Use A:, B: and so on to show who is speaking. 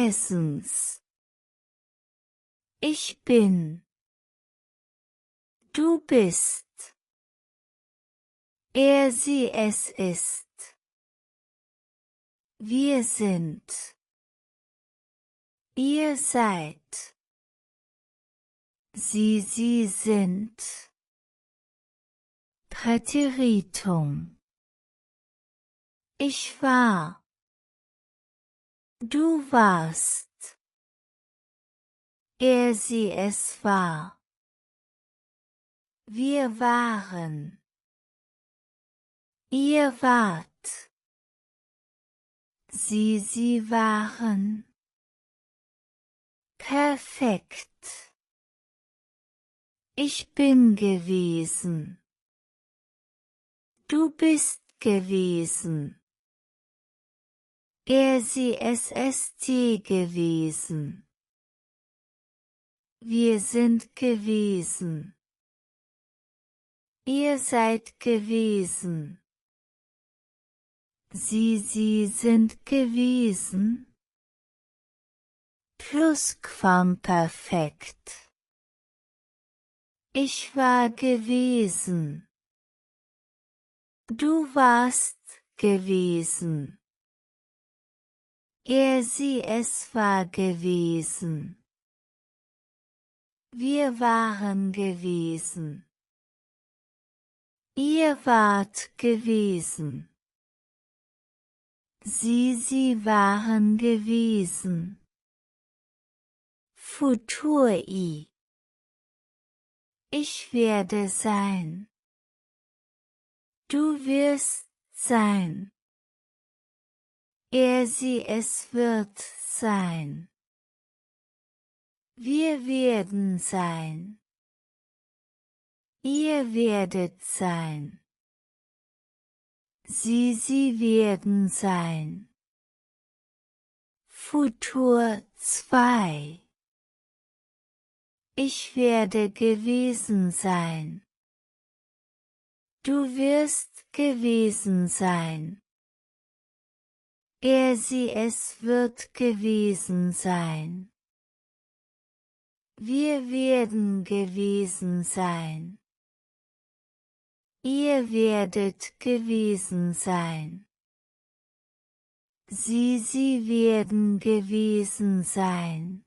A: Wesens. Ich bin. Du bist. Er, sie, es ist. Wir sind. Ihr seid. Sie sind. Präteritum. Ich war. Du warst. Er, sie, es war. Wir waren. Ihr wart. Sie waren. Perfekt. Ich bin gewesen. Du bist gewesen. Er, sie, es ist gewesen. Wir sind gewesen. Ihr seid gewesen. Sie sind gewesen. Plusquamperfekt. Ich war gewesen. Du warst gewesen. Er, sie, es war gewesen. Wir waren gewesen. Ihr wart gewesen. Sie waren gewesen. Futuri. Ich werde sein. Du wirst sein. Er, sie, es wird sein. Wir werden sein. Ihr werdet sein. Sie werden sein. Futur 2. Ich werde gewesen sein. Du wirst gewesen sein. Er, sie, es wird gewesen sein. Wir werden gewesen sein. Ihr werdet gewesen sein. Sie werden gewesen sein.